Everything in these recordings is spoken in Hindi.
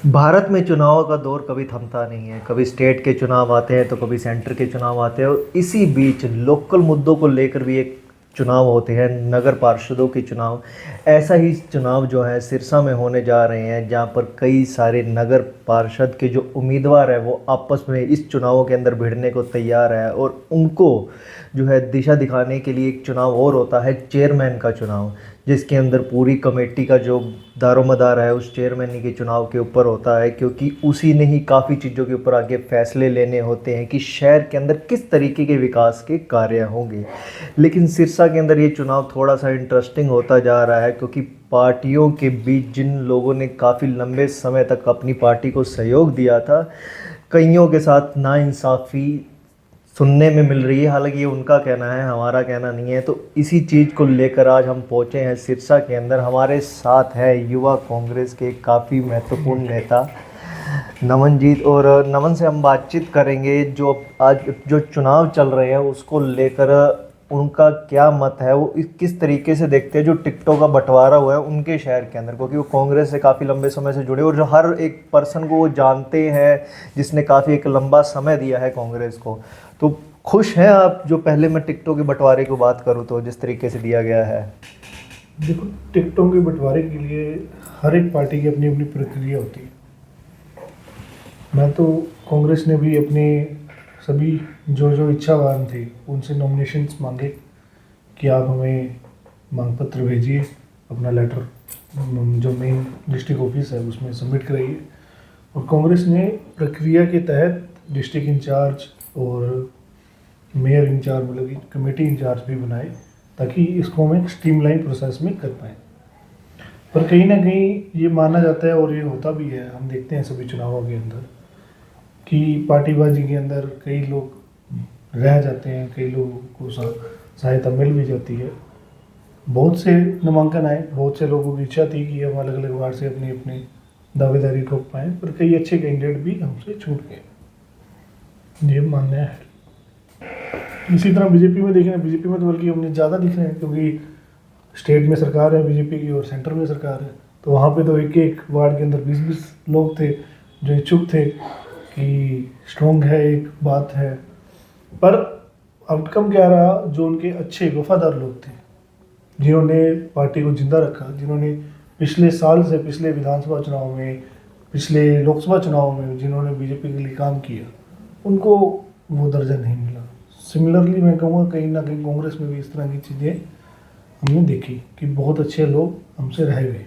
भारत में चुनाव का दौर कभी थमता नहीं है। कभी स्टेट के चुनाव आते हैं तो कभी सेंटर के चुनाव आते हैं और इसी बीच लोकल मुद्दों को लेकर भी एक चुनाव होते हैं, नगर पार्षदों के चुनाव। ऐसा ही चुनाव जो है सिरसा में होने जा रहे हैं, जहां पर कई सारे नगर पार्षद के जो उम्मीदवार हैं वो आपस में इस चुनावों के अंदर भिड़ने को तैयार है और उनको जो है दिशा दिखाने के लिए एक चुनाव और होता है, चेयरमैन का चुनाव, जिसके अंदर पूरी कमेटी का जो दारोमदार है उस चेयरमैन के चुनाव के ऊपर होता है, क्योंकि उसी ने ही काफ़ी चीज़ों के ऊपर आगे फैसले लेने होते हैं कि शहर के अंदर किस तरीके के विकास के कार्य होंगे। लेकिन सिरसा के अंदर ये चुनाव थोड़ा सा इंटरेस्टिंग होता जा रहा है, क्योंकि पार्टियों के बीच जिन लोगों ने काफ़ी लंबे समय तक अपनी पार्टी को सहयोग दिया था, कईयों के साथ नाइंसाफ़ी सुनने में मिल रही है। हालांकि ये उनका कहना है, हमारा कहना नहीं है। तो इसी चीज़ को लेकर आज हम पहुंचे हैं सिरसा के अंदर। हमारे साथ है युवा कांग्रेस के काफ़ी महत्वपूर्ण नेता नमनजीत, और नमन से हम बातचीत करेंगे जो आज जो चुनाव चल रहे हैं उसको लेकर उनका क्या मत है, वो किस तरीके से देखते हैं जो टिकटों का बंटवारा हुआ है उनके शहर के अंदर, क्योंकि वो कांग्रेस से काफ़ी लंबे समय से जुड़े और जो हर एक पर्सन को वो जानते हैं जिसने काफ़ी एक लंबा समय दिया है कांग्रेस को। तो खुश हैं आप? जो पहले मैं टिकटों के बंटवारे की बात करूं तो जिस तरीके से दिया गया है। देखो, टिकटों के बंटवारे के लिए हर एक पार्टी की अपनी अपनी प्रक्रिया होती है। मैं तो कांग्रेस ने भी अपने सभी जो जो इच्छावान थे उनसे नॉमिनेशंस मांगे कि आप हमें मांग पत्र भेजिए, अपना लेटर जो मेन डिस्ट्रिक्ट ऑफिस है उसमें सबमिट कराइए। और कांग्रेस ने प्रक्रिया के तहत डिस्ट्रिक्ट इंचार्ज और मेयर इंचार्ज, मतलब कि कमेटी इंचार्ज भी बनाए, ताकि इसको हम एक स्ट्रीमलाइन प्रोसेस में कर पाएँ। पर कहीं ना कहीं ये माना जाता है और ये होता भी है, हम देखते हैं सभी चुनावों के अंदर कि पार्टीबाजी के अंदर कई लोग रह जाते हैं, कई लोगों को सहायता मिल भी जाती है। बहुत से नामांकन आए, बहुत से लोगों की इच्छा थी कि हम अलग अलग वार्ड से अपनी अपनी दावेदारी ठोक पाएँ, पर कई अच्छे कैंडिडेट भी हमसे छूट गए, ये मानना है। इसी तरह बीजेपी में देखें, बीजेपी में तो बल्कि हमने ज़्यादा दिख रहे हैं, क्योंकि स्टेट में सरकार है बीजेपी की और सेंटर में सरकार है। तो वहाँ पे तो एक एक वार्ड के अंदर 20-20 लोग थे जो इच्छुक थे कि स्ट्रॉन्ग है, एक बात है। पर आउटकम क्या रहा? जो उनके अच्छे वफादार लोग थे, जिन्होंने पार्टी को जिंदा रखा, जिन्होंने पिछले साल से, पिछले विधानसभा चुनाव में, पिछले लोकसभा चुनाव में जिन्होंने बीजेपी के लिए काम किया, उनको वो दर्जा नहीं मिला। सिमिलरली मैं कहूँगा कहीं ना कहीं कांग्रेस में भी इस तरह की चीज़ें हमने देखी कि बहुत अच्छे लोग हमसे रह गए।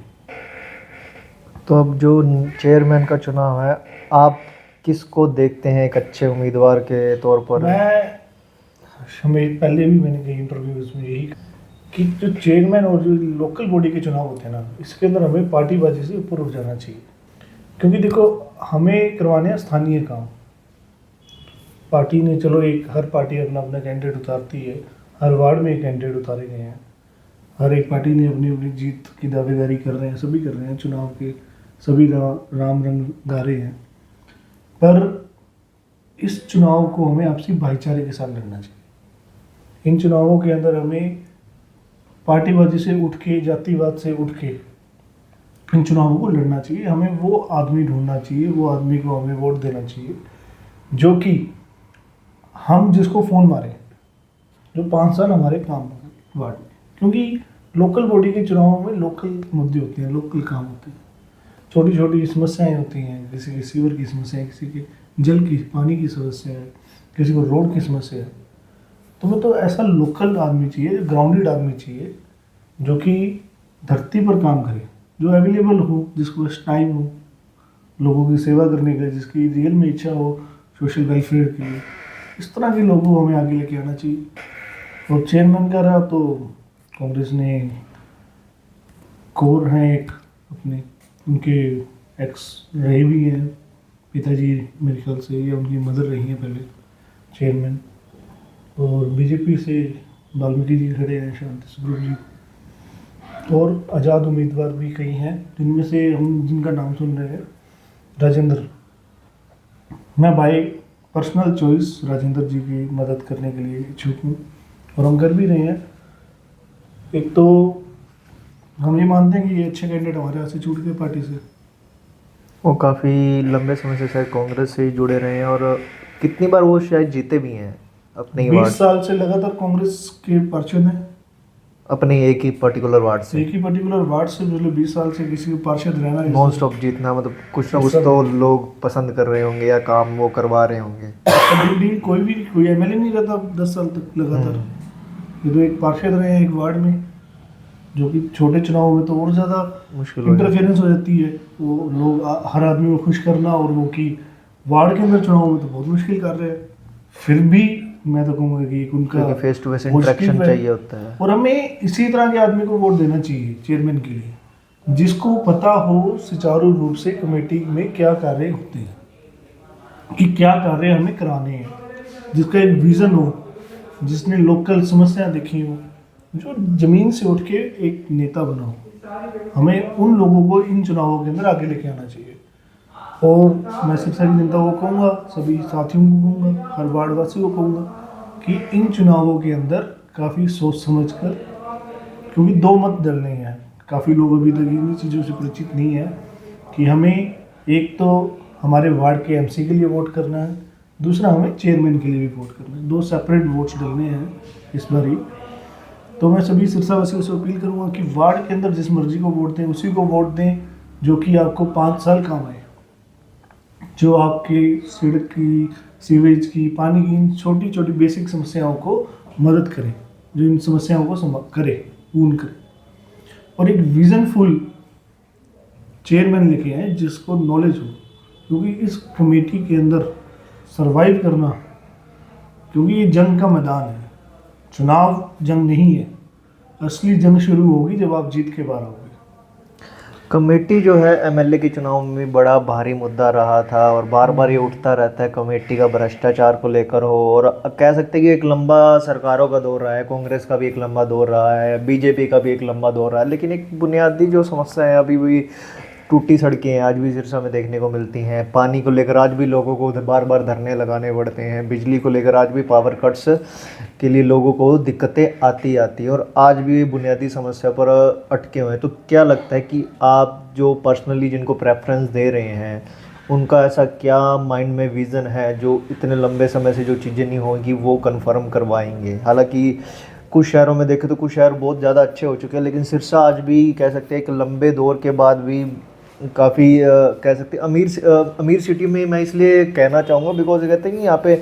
तो अब जो चेयरमैन का चुनाव है, आप किसको देखते हैं एक अच्छे उम्मीदवार के तौर पर? हमें पहले भी मैंने कई इंटरव्यूज में यही कि जो चेयरमैन और जो लोकल बॉडी के चुनाव होते हैं ना, इसके अंदर हमें पार्टीबाजी से ऊपर उठ जाना चाहिए। क्योंकि देखो, हमें करवाने हैं स्थानीय काम। पार्टी ने, चलो एक हर पार्टी अपना अपना कैंडिडेट उतारती है, हर वार्ड में एक कैंडिडेट उतारे गए हैं, हर एक पार्टी ने अपनी अपनी जीत की दावेदारी कर रहे हैं, सभी कर रहे हैं, चुनाव के सभी राम रंग गा रहे हैं। पर इस चुनाव को हमें आपसी भाईचारे के साथ लड़ना चाहिए। इन चुनावों के अंदर हमें पार्टीबाजी से उठ के, जातिवाद से उठ के इन चुनावों को लड़ना चाहिए। हमें वो आदमी ढूंढना चाहिए, वो आदमी को हमें वोट देना चाहिए जो कि हम जिसको फ़ोन मारें, जो 5 साल हमारे काम हो वार्ड में। क्योंकि लोकल बॉडी के चुनावों में लोकल मुद्दे होते हैं, लोकल काम होते हैं, छोटी छोटी समस्याएं होती हैं। किसी की सीवर की समस्या है, किसी की जल की, पानी की समस्या है, किसी को रोड की समस्या है। तो हमें तो ऐसा लोकल आदमी चाहिए, ग्राउंडेड आदमी चाहिए, जो कि धरती पर काम करे, जो अवेलेबल हो, जिसको बस टाइम हो लोगों की सेवा करने का, जिसकी रियल में इच्छा हो सोशल वेलफेयर के लिए। इस तरह के लोगों को हमें आगे लेके आना चाहिए। और चेयरमैन का रहा तो कांग्रेस ने कोर हैं एक अपने, उनके एक्स रहे भी हैं, पिताजी मेरे ख्याल से, या उनकी मदर रही हैं पहले चेयरमैन। और बीजेपी से वाल्मीकि जी खड़े हैं, शांति स्वरूप जी, और आज़ाद उम्मीदवार भी कई हैं, जिनमें से हम जिनका नाम सुन रहे हैं, राजेंद्र। मैं बाई पर्सनल चॉइस राजेंद्र जी की मदद करने के लिए इच्छुक हूँ और हम कर भी रहे हैं। एक तो हम ये मानते हैं कि ये अच्छे कैंडिडेट हमारे यहाँ से छूट गए पार्टी से, वो काफ़ी लंबे समय से शायद कांग्रेस से ही जुड़े रहे हैं, और कितनी बार वो शायद जीते भी हैं अपने ही 20 वार्ड, साल से लगातार कांग्रेस के पार्षद हैं। अपने एक ही पर्टिकुलर वार्ड से। एक ही पर्टिकुलर वार्ड से पिछले 20 साल से किसी को पार्षद रहना है। नॉन स्टॉप जीतना, मतलब कुछ ना कुछ सब- तो लोग पसंद कर रहे होंगे या काम वो करवा रहे होंगे। दिल्ली कोई एमएलए नहीं रहता 10 साल तक लगातार। ये तो एक पार्षद रहे हैं एक वार्ड में, जो कि छोटे चुनाव में तो और ज़्यादा मुश्किल हो जाती इंटरफेरेंस हो जाती है। वो लोग हर आदमी को खुश करना, और वो कि वार्ड के अंदर चुनाव में तो बहुत मुश्किल कर रहे हैं। फिर भी मैं तो कहूँगा कि एक उनका क्योंकि face to face positive interaction है। चाहिए होता है। और हमें इसी तरह के आदमी को वोट देना चाहिए चेयरमैन के लिए, जिसको पता हो सुचारू रूप से कमेटी में क्या कार्य होते हैं, कि क्या कार्य हमें कराने हैं, जिसका एक विज़न हो, जिसने लोकल समस्याएं देखी हो, जो ज़मीन से उठ के एक नेता बना हो। हमें उन लोगों को इन चुनावों के अंदर आगे लेके आना चाहिए। और मैं सिर्फ सारी जनता को कहूँगा, सभी साथियों को कहूँगा, हर वार्ड वासी को कहूँगा कि इन चुनावों के अंदर काफ़ी सोच समझ कर, क्योंकि दो मत डलने हैं। काफ़ी लोग अभी तक इन चीज़ों से परिचित नहीं है कि हमें एक तो हमारे वार्ड के एमसी के लिए वोट करना है, दूसरा हमें चेयरमैन के लिए भी वोट करना है। दो सेपरेट वोट्स डलने हैं इस बार ही। तो मैं सभी सिरसावासियों से अपील करूँगा कि वार्ड के अंदर जिस मर्जी को वोट दें, उसी को वोट दें जो कि आपको 5 साल काम आए, जो आपके सड़क की, सीवेज की, पानी की, इन छोटी छोटी बेसिक समस्याओं को मदद करे, जो इन समस्याओं को करे, पूर्ण करे। और एक विजनफुल चेयरमैन लेके आए जिसको नॉलेज हो, क्योंकि इस कमेटी के अंदर सरवाइव करना, क्योंकि ये जंग का मैदान है, चुनाव जंग नहीं है। असली जंग शुरू होगी जब आप जीत के बाहर आओगे। कमेटी जो है एमएलए के चुनाव में भी बड़ा भारी मुद्दा रहा था, और बार बार ये उठता रहता है कमेटी का भ्रष्टाचार को लेकर हो। और कह सकते हैं कि एक लंबा सरकारों का दौर रहा है, कांग्रेस का भी एक लंबा दौर रहा है, बीजेपी का भी एक लंबा दौर रहा है, लेकिन एक बुनियादी जो समस्या है अभी भी टूटी सड़कें हैं आज भी सिरसा में देखने को मिलती हैं। पानी को लेकर आज भी लोगों को बार बार धरने लगाने पड़ते हैं। बिजली को लेकर आज भी पावर कट्स के लिए लोगों को दिक्कतें आती और आज भी ये बुनियादी समस्या पर अटके हुए हैं। तो क्या लगता है कि आप जो पर्सनली जिनको प्रेफरेंस दे रहे हैं, उनका ऐसा क्या माइंड में विज़न है जो इतने लंबे समय से जो चीज़ें नहीं होंगी वो कन्फर्म करवाएंगे? हालांकि कुछ शहरों में देखें तो कुछ शहर बहुत ज़्यादा अच्छे हो चुके हैं, लेकिन सिरसा आज भी कह सकते हैं एक लंबे दौर के बाद भी काफ़ी कह सकते हैं अमीर सिटी में। मैं इसलिए कहना चाहूँगा बिकॉज कहते हैं कि यहाँ पे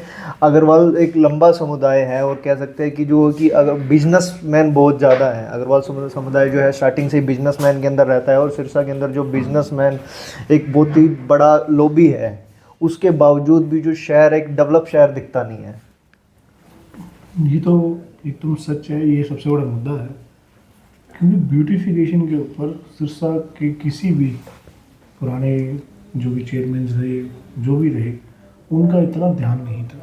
अग्रवाल एक लंबा समुदाय है, और कह सकते हैं कि जो कि अगर बिजनेसमैन बहुत ज़्यादा है, अग्रवाल समुदाय जो है स्टार्टिंग से ही बिजनेसमैन के अंदर रहता है, और सिरसा के अंदर जो बिजनेसमैन एक बहुत ही बड़ा लॉबी है, उसके बावजूद भी जो शहर एक डेवलप शहर दिखता नहीं है। ये तो एकदम सच है, ये सबसे बड़ा मुद्दा है, क्योंकि ब्यूटिफिकेशन के ऊपर सिरसा के किसी भी पुराने जो भी चेयरमैन रहे, जो भी रहे, उनका इतना ध्यान नहीं था।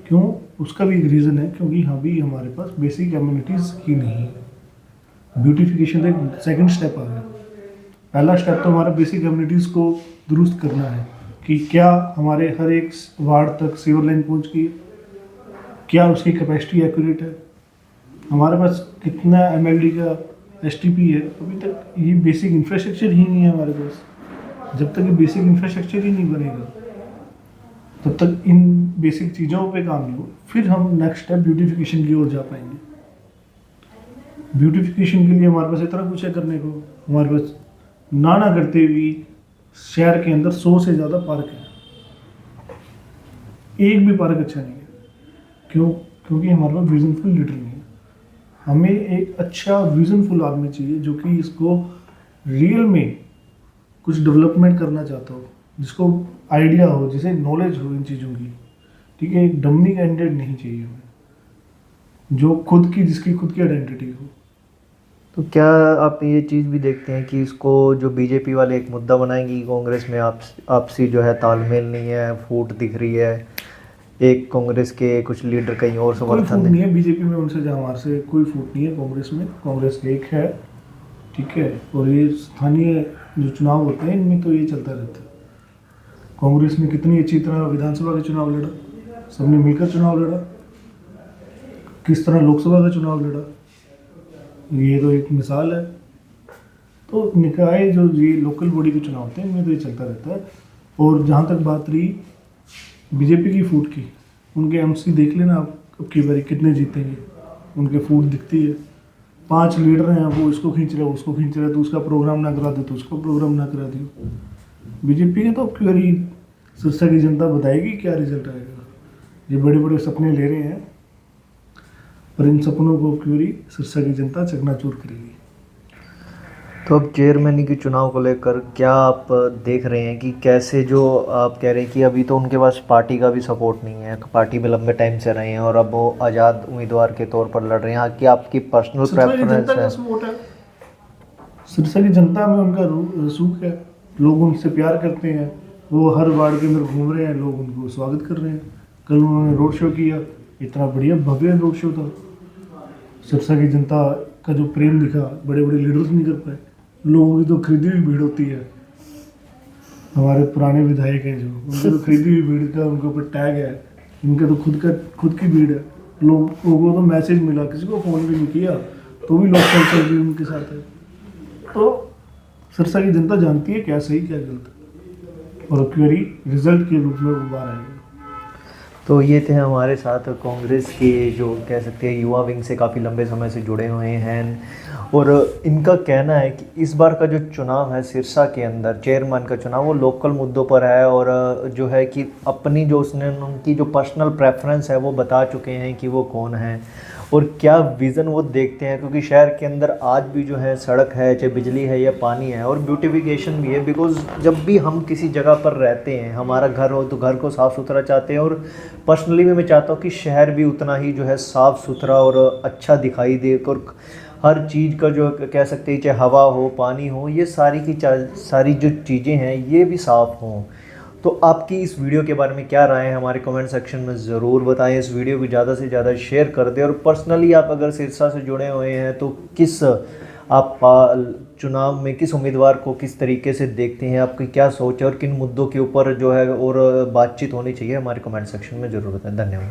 क्यों? उसका भी एक रीज़न है, क्योंकि अभी हमारे पास बेसिक एम्यूनिटीज़ ही नहीं है। ब्यूटिफिकेशन का एक सेकंड स्टेप आ गया। पहला स्टेप तो हमारा बेसिक एम्यूनिटीज़ को दुरुस्त करना है कि क्या हमारे हर एक वार्ड तक सीवर लाइन पहुंच गई, क्या उसकी कैपेसिटी एक्यूरेट है, हमारे पास कितना एमएलडी का एसटीपी है। अभी तक ये बेसिक इंफ्रास्ट्रक्चर ही नहीं है हमारे पास। जब तक ये बेसिक इंफ्रास्ट्रक्चर ही नहीं बनेगा, तब तक इन बेसिक चीज़ों पे काम नहीं हो, फिर हम नेक्स्ट स्टेप ब्यूटिफिकेशन की ओर जा पाएंगे। ब्यूटिफिकेशन के लिए हमारे पास इतना कुछ है करने को। हमारे पास ना करते हुए शहर के अंदर 100 से ज़्यादा पार्क हैं, एक भी पार्क अच्छा नहीं है। क्यों? क्योंकि हमारे पास विजनफुल लीडर नहीं है। हमें एक अच्छा विजनफुल आदमी चाहिए जो कि इसको रियल में कुछ डेवलपमेंट करना चाहता हो, जिसको आइडिया हो, जिसे नॉलेज हो इन चीज़ों की। ठीक है, एक डम्मी कैंडिडेट नहीं चाहिए हमें, जो जिसकी खुद की आइडेंटिटी हो। तो क्या आप ये चीज़ भी देखते हैं कि इसको जो बीजेपी वाले एक मुद्दा बनाएंगी कांग्रेस में आपसी जो है तालमेल नहीं है, फूट दिख रही है, एक कांग्रेस के कुछ लीडर कहीं और कोई समर्थन फूट दें? नहीं है बीजेपी में, उनसे जहाँ हमारे से कोई फूट नहीं है कांग्रेस में। कांग्रेस एक है, ठीक है। और ये स्थानीय जो चुनाव होते हैं इनमें तो ये चलता रहता है। कांग्रेस ने कितनी अच्छी तरह विधानसभा का चुनाव लड़ा, सबने मिलकर चुनाव लड़ा, किस तरह लोकसभा का चुनाव लड़ा, ये तो एक मिसाल है। तो निकाय जो ये लोकल बॉडी के चुनाव होते हैं इनमें तो ये चलता रहता है। और जहाँ तक बात रही बीजेपी की फूट की, उनके एमसी देख लेना आप अब की बारी कितने जीतेंगे, उनके फूट दिखती है। 5 लीडर हैं, वो इसको खींच रहे उसको खींच रहे, तो उसका प्रोग्राम ना करा दो तो उसको प्रोग्राम ना करा दियो। बीजेपी के तो अब की बारी सिरसा की जनता बताएगी क्या रिजल्ट आएगा। ये बड़े बड़े सपने ले रहे हैं, पर इन सपनों को अब की बारी सिरसा की जनता चकनाचूर करेगी। तो अब चेयरमैन के चुनाव को लेकर क्या आप देख रहे हैं कि कैसे, जो आप कह रहे हैं कि अभी तो उनके पास पार्टी का भी सपोर्ट नहीं है, पार्टी में लंबे टाइम से रहे हैं और अब वो आज़ाद उम्मीदवार के तौर पर लड़ रहे हैं, कि आपकी पर्सनल प्रेफरेंस है? सपोर्ट है, सिरसा की जनता में उनका रसूख है, लोग उनसे प्यार करते हैं, वो हर वार्ड के अंदर घूम रहे हैं, लोग उनको स्वागत कर रहे हैं। कल उन्होंने रोड शो किया, इतना बढ़िया भव्य रोड शो था। सिरसा की जनता का जो प्रेम दिखा, बड़े बड़े लीडर्स नहीं कर पाए, लोगों की तो खरीदी हुई भीड़ होती है। हमारे पुराने विधायक हैं जो, उनकी तो खरीदी हुई भीड़ का उनके ऊपर टैग है, इनके तो खुद की भीड़ है। लोगों को तो मैसेज मिला, किसी को फ़ोन भी नहीं किया, तो भी लोग चल भी उनके साथ है। तो सिरसा की जनता जानती है क्या सही क्या गलत, और अब की रिजल्ट के रूप में वो बाहर आएगा। तो ये थे हमारे साथ कांग्रेस के, जो कह सकते हैं युवा विंग से काफ़ी लंबे समय से जुड़े हुए हैं, और इनका कहना है कि इस बार का जो चुनाव है सिरसा के अंदर चेयरमैन का चुनाव, वो लोकल मुद्दों पर है, और जो है कि अपनी जो उसने उनकी जो पर्सनल प्रेफरेंस है वो बता चुके हैं कि वो कौन है और क्या विज़न वो देखते हैं। क्योंकि शहर के अंदर आज भी जो है सड़क है, चाहे बिजली है या पानी है, और ब्यूटिफिकेशन भी है। बिकॉज़ जब भी हम किसी जगह पर रहते हैं, हमारा घर हो तो घर को साफ़ सुथरा चाहते हैं, और पर्सनली भी मैं चाहता हूँ कि शहर भी उतना ही जो है साफ़ सुथरा और अच्छा दिखाई दे, और हर चीज़ का जो कह सकते हैं, चाहे हवा हो पानी हो, ये सारी जो चीज़ें हैं ये भी साफ़ हों। तो आपकी इस वीडियो के बारे में क्या राय है, हमारे कमेंट सेक्शन में ज़रूर बताएं। इस वीडियो को ज़्यादा से ज़्यादा शेयर कर दें, और पर्सनली आप अगर सिरसा से जुड़े हुए हैं तो आप चुनाव में किस उम्मीदवार को किस तरीके से देखते हैं, आपकी क्या सोच है, और किन मुद्दों के ऊपर जो है और बातचीत होनी चाहिए, हमारे कमेंट सेक्शन में ज़रूर बताएं। धन्यवाद।